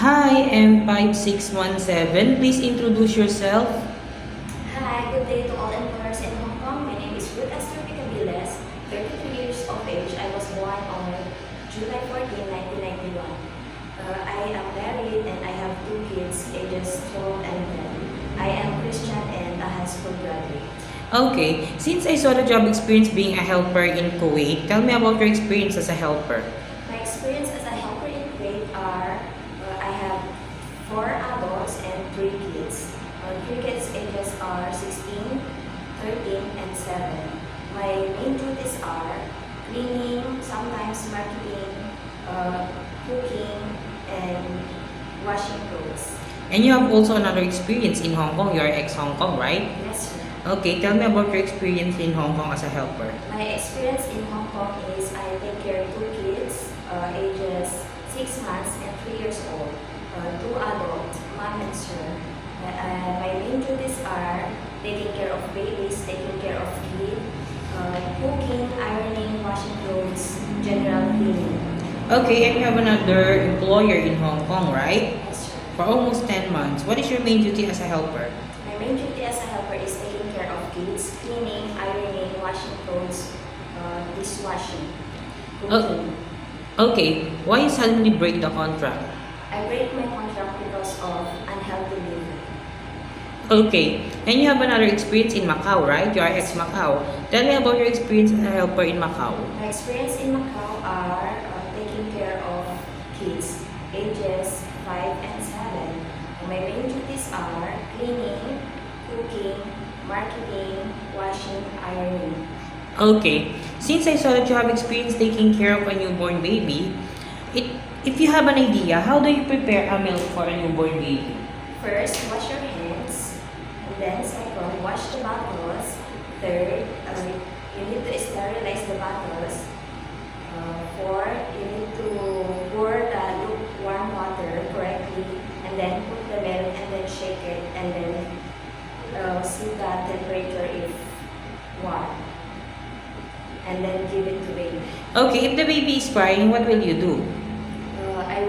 Hi, M5617. Please introduce yourself. Hi, good day to all employers in Hong Kong. My name is Ruth Esther Picabiles, 33 years of age. I was born on July 14, 1991. I am married and I have two kids, ages 12 and 10. I am Christian and a high school graduate. Okay, since I saw the job experience being a helper in Kuwait, tell me about your experience as a helper. My experience as a helper in Kuwait are I have 4 adults and 3 kids. 3 kids ages are 16, 13, and 7. My main duties are cleaning, sometimes marketing, cooking, and washing clothes. And you have also another experience in Hong Kong. You are ex-Hong Kong, right? Yes, sir. Okay, tell me about your experience in Hong Kong as a helper. My experience in Hong Kong is I take care of 2 kids, ages 6 months and 3 years old, 2 adults, mom and sir. My main duties are taking care of babies, taking care of kids, cooking, ironing, washing clothes, general cleaning. Okay, and you have another employer in Hong Kong, right? Yes, sir. For almost 10 months. What is your main duty as a helper? My main duty as a helper is taking care of kids, cleaning, ironing, washing clothes, dishwashing, cooking. Okay, why you suddenly break the contract? I break my contract because of unhealthy living. Okay, and you have another experience in Macau, right? You are ex-Macau. Tell me about your experience as a helper in Macau. My experience in Macau are taking care of kids, ages 5 and 7. My main duties are cleaning, cooking, marketing, washing, ironing. Okay, since I saw that you have experience taking care of a newborn baby, if you have an idea, how do you prepare a milk for a newborn baby? First, wash your hands. And then second, wash the bottles. Third, you need to sterilize the bottles. Fourth, you need to pour the lukewarm water correctly and then put the milk and then shake it and then see the temperature if warm. And then give it to baby. Okay, if the baby is crying, what will you do? I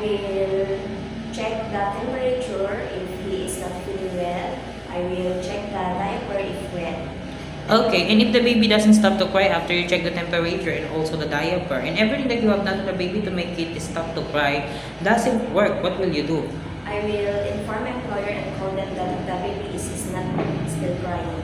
will check the temperature if he is not feeling well. I will check the diaper if wet. Okay, and if the baby doesn't stop to cry after you check the temperature and also the diaper and everything that you have done to the baby to make it stop to cry doesn't work, what will you do? I will inform my employer and call them that the baby is not still crying.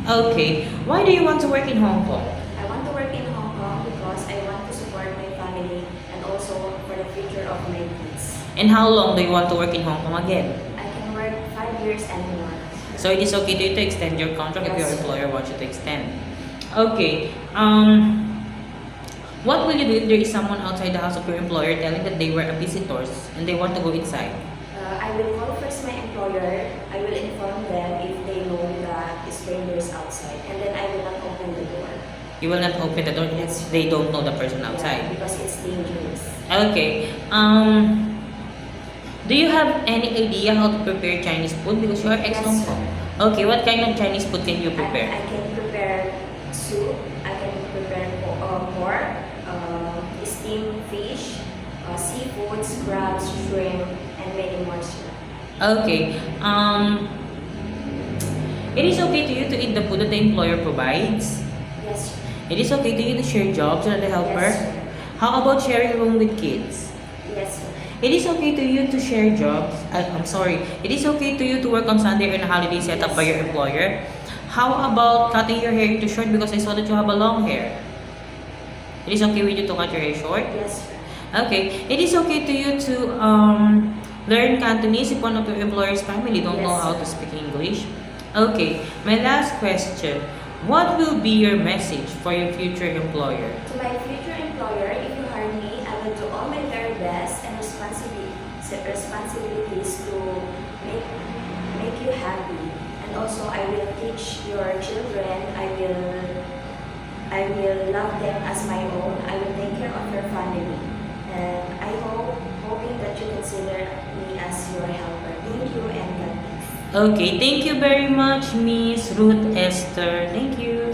Okay, why do you want to work in Hong Kong? I want to work in Hong Kong because I want to support my family and also for the future of my kids. And how long do you want to work in Hong Kong again? I can work 5 years and more. So it is okay to you to extend your contract if your Yes. employer wants you to extend. Okay. What will you do if there is someone outside the house of your employer telling that they were visitors and they want to go inside? I will call first my employer. I will inform them if they know the strangers outside, and then I will not open the door. You will not open the door if they don't know the person Yeah, outside. because it's dangerous. Okay. Do you have any idea how to prepare Chinese food because you are ex Yes, Hong sir. Kong? Okay, what kind of Chinese food can you prepare? I can prepare soup. I can prepare pork, steamed fish, seafoods, crabs, shrimp, and many more. Sir. Okay. It is okay to you to eat the food that the employer provides. Yes, sir. It is okay to you to share jobs with the helper. Yes, sir. How about sharing room with kids? Yes, sir. It is okay to you to share jobs. I'm sorry. It is okay to you to work on Sunday or on a holiday set up by your employer. How about cutting your hair into short because I saw that you have a long hair? It is okay with you to cut your hair short? Yes, sir. Okay. It is okay to you to learn Cantonese if one of your employer's family don't know Yes, how sir. to speak English. Okay. My last question. What will be your message for your future employer? To my future employer, if you hire me, I will do all my very best and responsibilities to make you happy. And also, I will teach your children. I will love them as my own. I will take care of your family. And I hoping that you consider me as your helper. Thank you and God bless. Okay, thank you very much, Miss Ruth Esther. Thank you.